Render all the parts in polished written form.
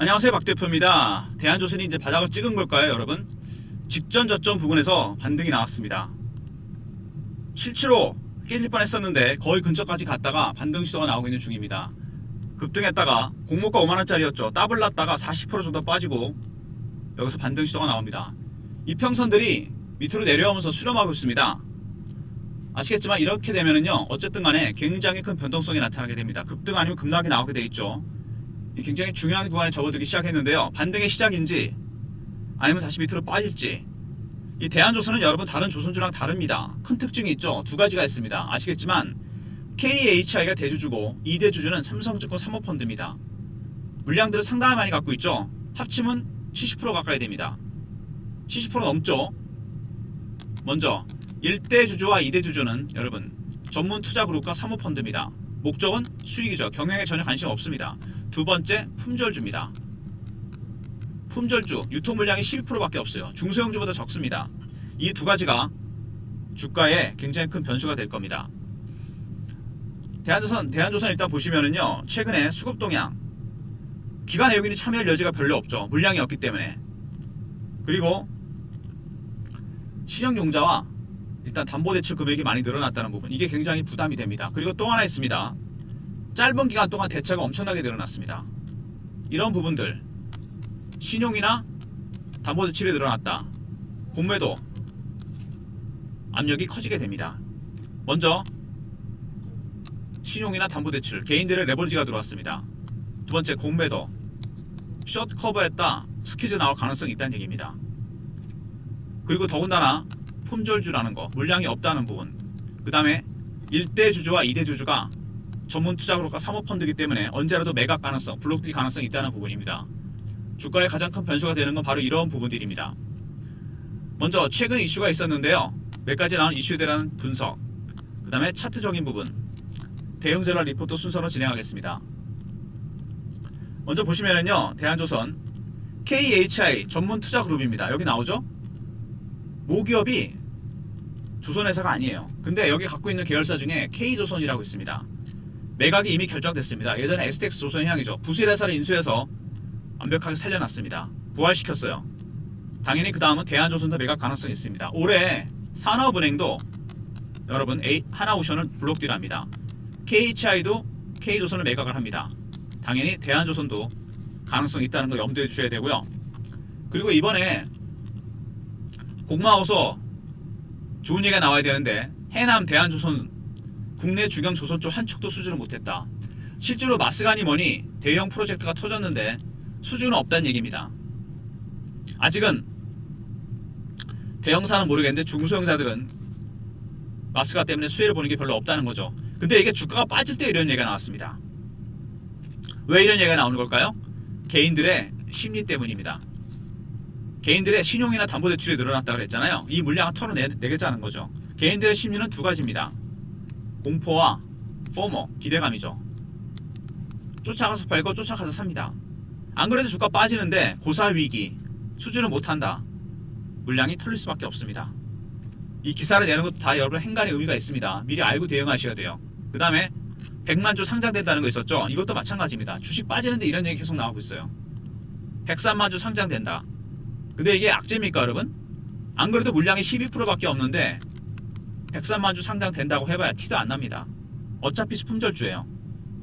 안녕하세요, 박 대표입니다. 대한조선이 이제 바닥을 찍은 걸까요, 여러분? 직전 저점 부근에서 반등이 나왔습니다. 실제로 깨질 뻔했었는데 거의 근처까지 갔다가 반등 시도가 나오고 있는 중입니다. 급등했다가 공모가 5만원짜리였죠. 더블 났다가 40% 정도 빠지고 여기서 반등 시도가 나옵니다. 이평선들이 밑으로 내려오면서 수렴하고 있습니다. 아시겠지만 이렇게 되면은요, 어쨌든 간에 굉장히 큰 변동성이 나타나게 됩니다. 급등 아니면 급락이 나오게 돼 있죠. 굉장히 중요한 구간에 접어들기 시작했는데요. 반등의 시작인지 아니면 다시 밑으로 빠질지. 이 대한조선은 여러분 다른 조선주랑 다릅니다. 큰 특징이 있죠. 두 가지가 있습니다. 아시겠지만 KHI가 대주주고 2대주주는 삼성증권 사모펀드입니다. 물량들을 상당히 많이 갖고 있죠. 합치면 70% 가까이 됩니다. 70% 넘죠. 먼저 1대주주와 2대주주는 여러분 전문투자그룹과 사모펀드입니다. 목적은 수익이죠. 경영에 전혀 관심 없습니다. 두 번째, 품절주입니다. 품절주, 유통 물량이 12%밖에 없어요. 중소형주보다 적습니다. 이 두 가지가 주가에 굉장히 큰 변수가 될 겁니다. 대한조선 일단 보시면은요, 최근에 수급 동향, 기관 외국인이 참여할 여지가 별로 없죠. 물량이 없기 때문에. 그리고 신용융자와 일단 담보대출 금액이 많이 늘어났다는 부분, 이게 굉장히 부담이 됩니다. 그리고 또 하나 있습니다. 짧은 기간 동안 대차가 엄청나게 늘어났습니다. 이런 부분들, 신용이나 담보대출이 늘어났다, 공매도 압력이 커지게 됩니다. 먼저 신용이나 담보대출, 개인들의 레버리지가 들어왔습니다. 두 번째, 공매도, 숏 커버했다, 스퀴즈 나올 가능성이 있다는 얘기입니다. 그리고 더군다나 품절주라는 거, 물량이 없다는 부분, 그 다음에 1대 주주와 2대 주주가 전문 투자그룹과 사모펀드이기 때문에 언제라도 매각 가능성, 블록딜 가능성이 있다는 부분입니다. 주가의 가장 큰 변수가 되는 건 바로 이런 부분들입니다. 먼저 최근 이슈가 있었는데요. 몇 가지 나온 이슈에 대한 분석, 그 다음에 차트적인 부분, 대응 전략 리포트 순서로 진행하겠습니다. 먼저 보시면은요, 대한조선 KHI 전문 투자그룹입니다. 여기 나오죠? 모기업이 조선회사가 아니에요. 근데 여기 갖고 있는 계열사 중에 K조선이라고 있습니다. 매각이 이미 결정됐습니다. 예전에 STX 조선해양이죠. 부실회사를 인수해서 완벽하게 살려놨습니다. 부활시켰어요. 당연히 그 다음은 대한조선도 매각 가능성이 있습니다. 올해 산업은행도 여러분 하나오션을 블록딜합니다. KHI도 K조선을 매각을 합니다. 당연히 대한조선도 가능성이 있다는 거 염두에 주셔야 되고요. 그리고 이번에 공마호소 좋은 얘기가 나와야 되는데, 해남 대한조선 국내 주경 조선쪽 한 척도 수주를 못했다. 실제로 마스가니 뭐니 대형 프로젝트가 터졌는데 수주는 없다는 얘기입니다. 아직은 대형사는 모르겠는데 중소형사들은 마스가 때문에 수혜를 보는 게 별로 없다는 거죠. 근데 이게 주가가 빠질 때 이런 얘기가 나왔습니다. 왜 이런 얘기가 나오는 걸까요? 개인들의 심리 때문입니다. 개인들의 신용이나 담보대출이 늘어났다고 그랬잖아요. 이 물량을 털어내겠다는 거죠. 개인들의 심리는 두 가지입니다. 공포와 포모, 기대감이죠. 쫓아가서 팔고 쫓아가서 삽니다. 안 그래도 주가 빠지는데 고사위기, 수주를 못한다, 물량이 털릴 수밖에 없습니다. 이 기사를 내는 것도 다 여러분 행간의 의미가 있습니다. 미리 알고 대응하셔야 돼요. 그 다음에 100만주 상장된다는 거 있었죠? 이것도 마찬가지입니다. 주식 빠지는데 이런 얘기 계속 나오고 있어요. 103만주 상장된다. 근데 이게 악재입니까 여러분? 안 그래도 물량이 12%밖에 없는데 103만주 상장된다고 해봐야 티도 안 납니다. 어차피 품절주예요.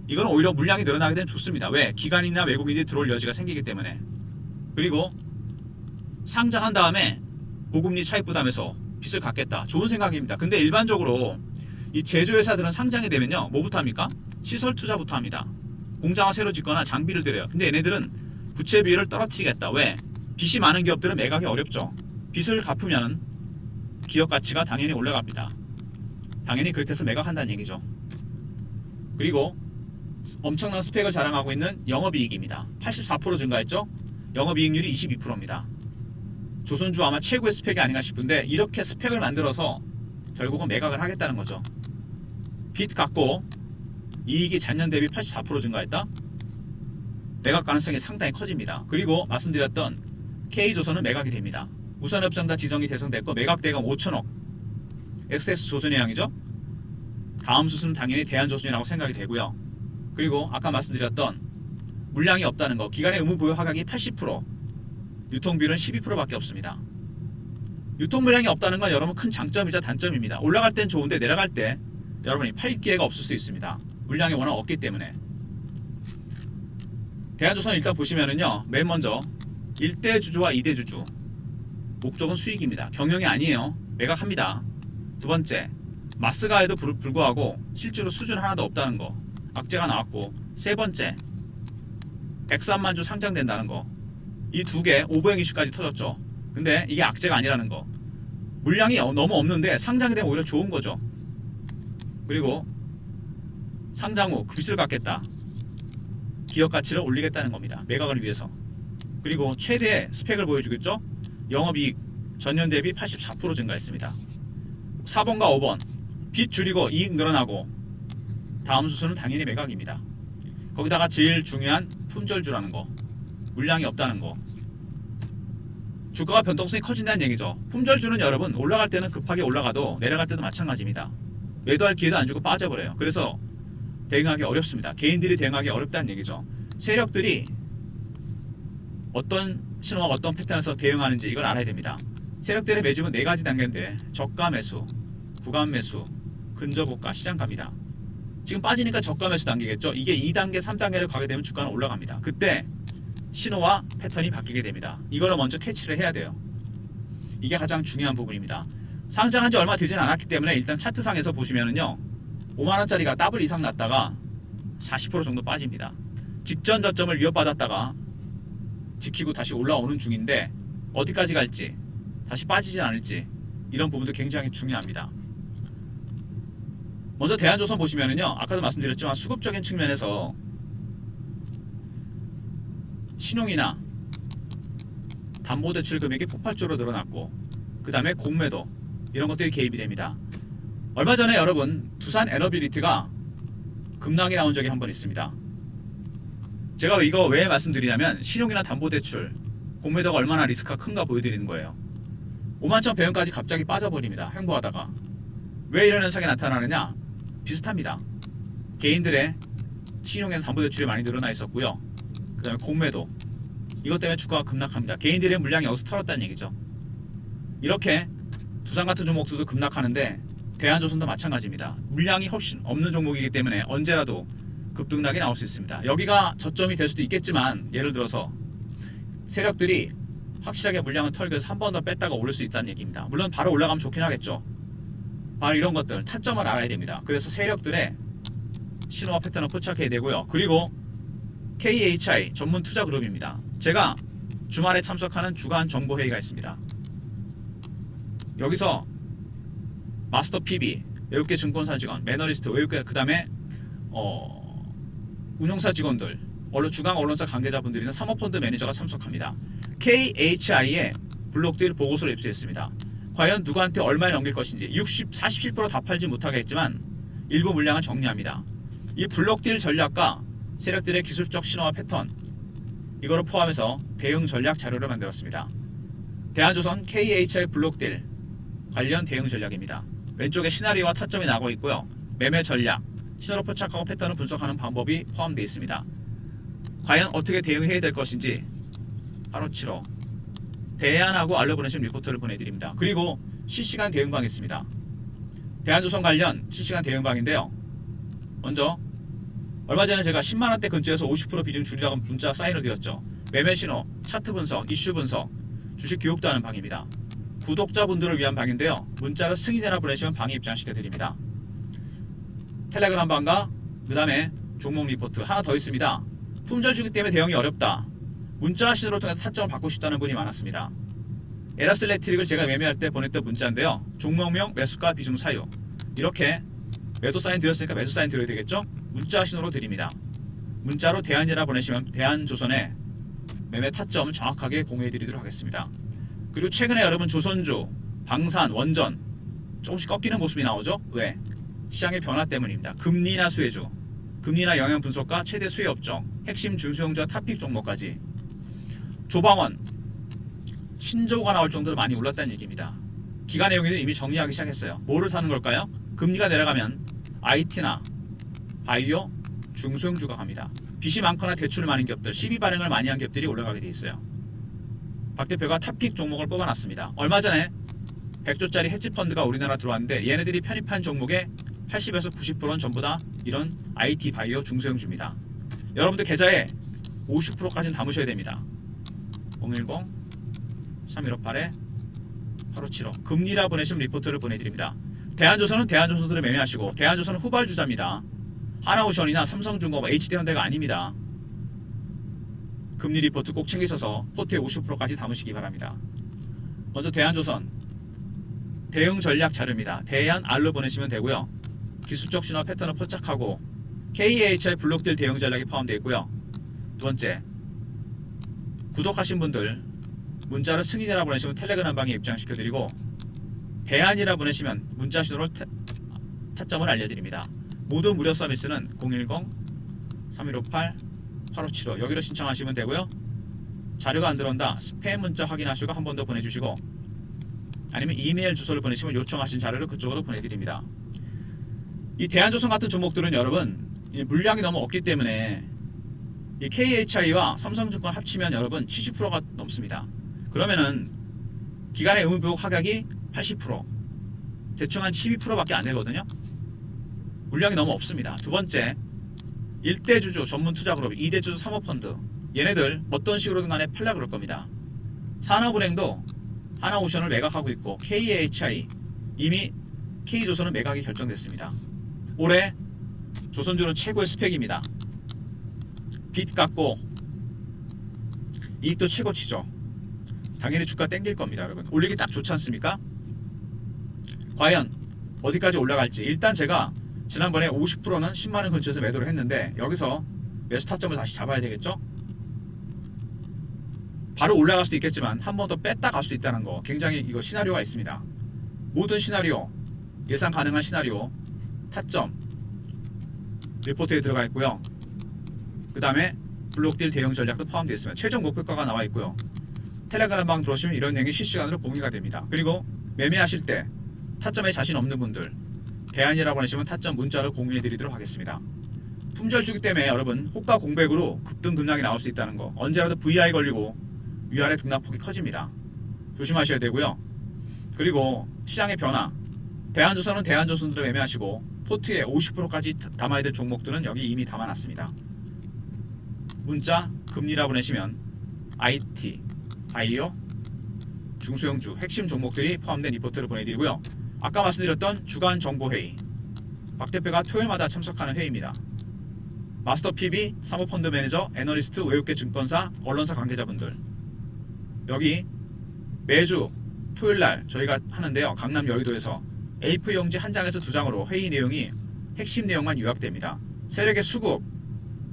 이건 오히려 물량이 늘어나게 되면 좋습니다. 왜? 기관이나 외국인이 들어올 여지가 생기기 때문에. 그리고 상장한 다음에 고금리 차익 부담해서 빚을 갚겠다. 좋은 생각입니다. 근데 일반적으로 이 제조회사들은 상장이 되면요, 뭐부터 합니까? 시설 투자부터 합니다. 공장을 새로 짓거나 장비를 들여요. 근데 얘네들은 부채 비율을 떨어뜨리겠다. 왜? 빚이 많은 기업들은 매각이 어렵죠. 빚을 갚으면 기업 가치가 당연히 올라갑니다. 당연히 그렇게 해서 매각한다는 얘기죠. 그리고 엄청난 스펙을 자랑하고 있는 영업이익입니다. 84% 증가했죠? 영업이익률이 22%입니다. 조선주 아마 최고의 스펙이 아닌가 싶은데, 이렇게 스펙을 만들어서 결국은 매각을 하겠다는 거죠. 빚 갚고 이익이 전년 대비 84% 증가했다? 매각 가능성이 상당히 커집니다. 그리고 말씀드렸던 K조선은 매각이 됩니다. 우선협정단 지정이 대상됐고 매각 대금 5천억, XS 조선해양이죠. 다음 수순은 당연히 대한조선이라고 생각이 되고요. 그리고 아까 말씀드렸던 물량이 없다는 거. 기간의 의무 보유 하각이 80%, 유통비율은 12%밖에 없습니다. 유통 물량이 없다는 건 여러분 큰 장점이자 단점입니다. 올라갈 땐 좋은데 내려갈 때 여러분이 팔 기회가 없을 수 있습니다. 물량이 워낙 없기 때문에. 대한조선 일단 보시면은요, 맨 먼저 1대 주주와 2대 주주, 목적은 수익입니다. 경영이 아니에요. 매각합니다. 두 번째, 마스가에도 불구하고 실제로 수준 하나도 없다는 거, 악재가 나왔고, 세 번째, 103만 주 상장된다는 거. 이 두 개 오버행 이슈까지 터졌죠. 근데 이게 악재가 아니라는 거. 물량이 너무 없는데 상장이 되면 오히려 좋은 거죠. 그리고 상장 후 빚을 갚겠다. 기업 가치를 올리겠다는 겁니다. 매각을 위해서. 그리고 최대 스펙을 보여주겠죠. 영업이익 전년 대비 84% 증가했습니다. 4번과 5번 빚 줄이고 이익 늘어나고, 다음 수순은 당연히 매각입니다. 거기다가 제일 중요한 품절주라는 거, 물량이 없다는 거. 주가가 변동성이 커진다는 얘기죠. 품절주는 여러분 올라갈 때는 급하게 올라가도 내려갈 때도 마찬가지입니다. 매도할 기회도 안 주고 빠져버려요. 그래서 대응하기 어렵습니다. 개인들이 대응하기 어렵다는 얘기죠. 세력들이 어떤 신호와 어떤 패턴에서 대응하는지 이걸 알아야 됩니다. 세력들의 매집은 4가지 단계인데, 저가 매수, 구간 매수, 근저고가, 시장가입니다. 지금 빠지니까 저가 매수 단계겠죠. 이게 2단계, 3단계를 가게 되면 주가는 올라갑니다. 그때 신호와 패턴이 바뀌게 됩니다. 이거를 먼저 캐치를 해야 돼요. 이게 가장 중요한 부분입니다. 상장한 지 얼마 되진 않았기 때문에 일단 차트상에서 보시면은요, 5만원짜리가 더블 이상 났다가 40% 정도 빠집니다. 직전 저점을 위협받았다가 지키고 다시 올라오는 중인데, 어디까지 갈지, 다시 빠지진 않을지, 이런 부분도 굉장히 중요합니다. 먼저 대한조선 보시면은요, 아까도 말씀드렸지만 수급적인 측면에서 신용이나 담보대출 금액이 폭발적으로 늘어났고, 그 다음에 공매도, 이런 것들이 개입이 됩니다. 얼마 전에 여러분 두산 에너빌리티가 급락이 나온 적이 한 번 있습니다. 제가 이거 왜 말씀드리냐면, 신용이나 담보대출, 공매도가 얼마나 리스크가 큰가 보여드리는 거예요. 5만천 배형까지 갑자기 빠져버립니다. 횡보하다가. 왜 이런 현상이 나타나느냐? 비슷합니다. 개인들의 신용이나 담보대출이 많이 늘어나 있었고요. 그 다음에 공매도, 이것 때문에 주가가 급락합니다. 개인들의 물량이 여기서 털었다는 얘기죠. 이렇게 두산 같은 종목들도 급락하는데, 대한조선도 마찬가지입니다. 물량이 훨씬 없는 종목이기 때문에 언제라도 급등락이 나올 수 있습니다. 여기가 저점이 될 수도 있겠지만, 예를 들어서 세력들이 확실하게 물량을 털기 위해서 한 번 더 뺐다가 오를 수 있다는 얘기입니다. 물론 바로 올라가면 좋긴 하겠죠. 바로 이런 것들, 타점을 알아야 됩니다. 그래서 세력들의 신호와 패턴을 포착해야 되고요. 그리고 KHI 전문 투자 그룹입니다. 제가 주말에 참석하는 주간 정보회의가 있습니다. 여기서 마스터 PB, 외국계 증권사 직원, 매너리스트, 외국계, 그 다음에 운용사 직원들, 주간 언론사 관계자분들이나 사모펀드 매니저가 참석합니다. KHI의 블록딜 보고서를 입수했습니다. 과연 누구한테 얼마에 넘길 것인지 47% 다 팔지 못하겠지만 일부 물량을 정리합니다. 이 블록딜 전략과 세력들의 기술적 신호와 패턴, 이거를 포함해서 대응 전략 자료를 만들었습니다. 대한조선 KHI 블록딜 관련 대응 전략입니다. 왼쪽에 시나리오와 타점이 나오고 있고요. 매매 전략, 신호를 포착하고 패턴을 분석하는 방법이 포함되어 있습니다. 과연 어떻게 대응해야 될 것인지 바로 치러 대안하고 알려보내신 리포트를 보내드립니다. 그리고 실시간 대응방이 있습니다. 대한조선 관련 실시간 대응방인데요. 먼저 얼마 전에 제가 10만원대 근처에서 50% 비중 줄이라고 문자 사인을 드렸죠. 매매 신호, 차트 분석, 이슈 분석, 주식 교육도 하는 방입니다. 구독자분들을 위한 방인데요. 문자로 승인해라 보내시면 방에 입장시켜 드립니다. 텔레그램 방과 그 다음에 종목 리포트 하나 더 있습니다. 품절 주기 때문에 대응이 어렵다. 문자 신호를 통해서 타점을 받고 싶다는 분이 많았습니다. 에라슬레트릭을 제가 매매할 때 보냈던 문자인데요. 종목명, 매수가, 비중, 사유, 이렇게 매도 사인 드렸으니까 매수 사인 드려야 되겠죠? 문자 신호로 드립니다. 문자로 대안이라 보내시면 대한조선의 매매 타점 정확하게 공유해 드리도록 하겠습니다. 그리고 최근에 여러분 조선주, 방산, 원전 조금씩 꺾이는 모습이 나오죠? 왜? 시장의 변화 때문입니다. 금리나 수혜주, 금리나 영향 분석과 최대 수혜 업종, 핵심 중소형주와 탑픽 종목까지. 조방원, 신조가 나올 정도로 많이 올랐다는 얘기입니다. 기관 내용에는 이미 정리하기 시작했어요. 뭐를 사는 걸까요? 금리가 내려가면 IT나 바이오, 중소형주가 갑니다. 빚이 많거나 대출을 많은 기업들, 시비 발행을 많이 한 기업들이 올라가게 돼 있어요. 박 대표가 탑픽 종목을 뽑아놨습니다. 얼마 전에 100조짜리 헤지펀드가 우리나라 들어왔는데 얘네들이 편입한 종목의 80에서 90%는 전부 다 이런 IT 바이오 중소형주입니다. 여러분들 계좌에 50%까지는 담으셔야 됩니다. 010-3158-8575 금리라 보내시면 리포트를 보내드립니다. 대한조선은 대한조선들을 매매하시고, 대한조선은 후발주자입니다. 하나오션이나 삼성중공업, HD현대가 아닙니다. 금리 리포트 꼭 챙기셔서 포트에 50%까지 담으시기 바랍니다. 먼저 대한조선 대응 전략 자료입니다. 대안 R로 보내시면 되고요. 기술적 신호 패턴을 포착하고 KHI 블록딜 대응 전략이 포함되어 있고요. 두 번째, 구독하신 분들 문자로 승인이라 보내시면 텔레그램 방에 입장시켜드리고, 대안이라 보내시면 문자 신호로 타점을 알려드립니다. 모든 무료 서비스는 010-3158-8575 여기로 신청하시면 되고요. 자료가 안 들어온다, 스팸 문자 확인하시고 한 번 더 보내주시고, 아니면 이메일 주소를 보내시면 요청하신 자료를 그쪽으로 보내드립니다. 이 대한조선 같은 종목들은 여러분 물량이 너무 없기 때문에 이 KHI와 삼성증권 합치면 여러분 70%가 넘습니다. 그러면은 기간의 의무보유 가격이 80%, 대충 한 12%밖에 안 되거든요. 물량이 너무 없습니다. 두 번째, 1대주주 전문투자그룹, 2대주주 사모펀드, 얘네들 어떤 식으로든 간에 팔라 그럴 겁니다. 산업은행도 하나오션을 매각하고 있고, KHI 이미 K조선은 매각이 결정됐습니다. 올해 조선주는 최고의 스펙입니다. 빚 깎고 이익도 최고치죠. 당연히 주가 땡길 겁니다. 여러분 올리기 딱 좋지 않습니까? 과연 어디까지 올라갈지, 일단 제가 지난번에 50%는 10만원 근처에서 매도를 했는데, 여기서 매수 타점을 다시 잡아야 되겠죠? 바로 올라갈 수도 있겠지만 한 번 더 뺐다 갈 수 있다는 거, 굉장히 이거 시나리오가 있습니다. 모든 시나리오, 예상 가능한 시나리오 타점 리포트에 들어가 있고요. 그 다음에 블록딜 대응 전략도 포함되어 있습니다. 최종 목표가가 나와 있고요. 텔레그램 방 들어오시면 이런 내용이 실시간으로 공유가 됩니다. 그리고 매매하실 때 타점에 자신 없는 분들 대안이라고 하시면 타점 문자로 공유해 드리도록 하겠습니다. 품절주기 때문에 여러분 호가 공백으로 급등 급락이 나올 수 있다는 거, 언제라도 VI 걸리고 위아래 등락폭이 커집니다. 조심하셔야 되고요. 그리고 시장의 변화, 대한조선은 대한조선들을 매매하시고 포트에 50%까지 담아야 될 종목들은 여기 이미 담아놨습니다. 문자 금리라 보내시면 IT, 바이오, 중소형주 핵심 종목들이 포함된 리포트를 보내드리고요. 아까 말씀드렸던 주간 정보회의, 박 대표가 토요일마다 참석하는 회의입니다. 마스터 PB, 사모펀드 매니저, 애널리스트, 외국계 증권사, 언론사 관계자분들, 여기 매주 토요일날 저희가 하는데요. 강남 여의도에서 A4 용지 한 장에서 두 장으로 회의 내용이 핵심 내용만 요약됩니다. 세력의 수급,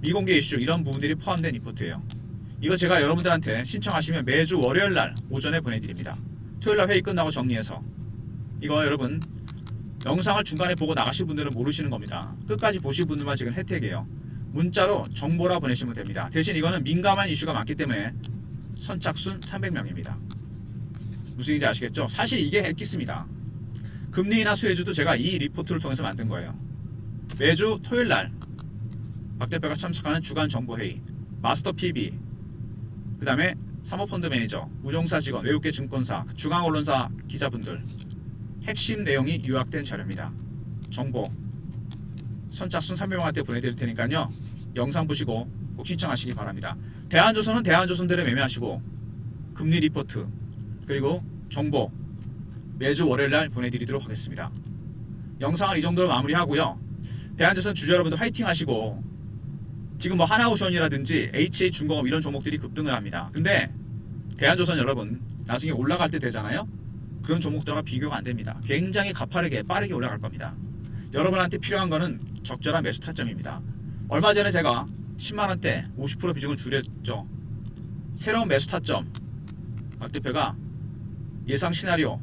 미공개 이슈, 이런 부분들이 포함된 리포트예요. 이거 제가 여러분들한테 신청하시면 매주 월요일날 오전에 보내드립니다. 토요일날 회의 끝나고 정리해서. 이거 여러분 영상을 중간에 보고 나가실 분들은 모르시는 겁니다. 끝까지 보실 분들만 지금 혜택이에요. 문자로 정보라 보내시면 됩니다. 대신 이거는 민감한 이슈가 많기 때문에 선착순 300명입니다. 무슨 얘기인지 아시겠죠? 사실 이게 핵기스입니다. 금리나 수혜주도 제가 이 리포트를 통해서 만든 거예요. 매주 토요일날 박 대표가 참석하는 주간 정보회의, 마스터 PB, 그 다음에 사모펀드 매니저, 운용사 직원, 외국계 증권사, 중앙언론사 기자분들, 핵심 내용이 요약된 자료입니다. 정보 선착순 300명한테 보내드릴 테니까요. 영상 보시고 꼭 신청하시기 바랍니다. 대한조선은 대한조선대로 매매하시고 금리 리포트 그리고 정보 매주 월요일날 보내드리도록 하겠습니다. 영상은 이 정도로 마무리하고요. 대한조선 주주 여러분들 화이팅 하시고, 지금 뭐 하나오션이라든지 HH중공업 이런 종목들이 급등을 합니다. 근데 대한조선 여러분 나중에 올라갈 때 되잖아요. 그런 종목들과 비교가 안 됩니다. 굉장히 가파르게 빠르게 올라갈 겁니다. 여러분한테 필요한 거는 적절한 매수 타점입니다. 얼마 전에 제가 10만원대 50% 비중을 줄였죠. 새로운 매수 타점 박 대표가 예상 시나리오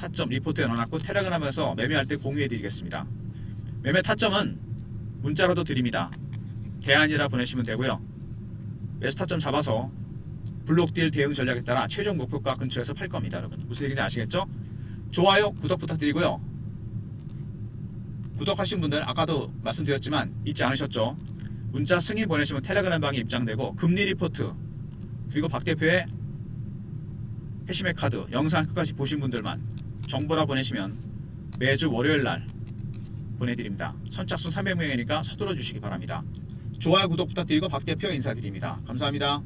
타점 리포트에 넣어놨고 텔레그램에서 매매할 때 공유해 드리겠습니다. 매매 타점은 문자로도 드립니다. 대안이라 보내시면 되고요. 매수 타점 잡아서 블록딜 대응 전략에 따라 최종 목표가 근처에서 팔 겁니다. 여러분 무슨 얘기인지 아시겠죠? 좋아요 구독 부탁드리고요. 구독하신 분들 아까도 말씀드렸지만 잊지 않으셨죠? 문자 승인 보내시면 텔레그램 방에 입장되고 금리 리포트 그리고 박 대표의 해시맥 카드 영상 끝까지 보신 분들만 정보라 보내시면 매주 월요일날 보내드립니다. 선착순 300명이니까 서둘러 주시기 바랍니다. 좋아요 구독 부탁드리고 박 대표 인사드립니다. 감사합니다.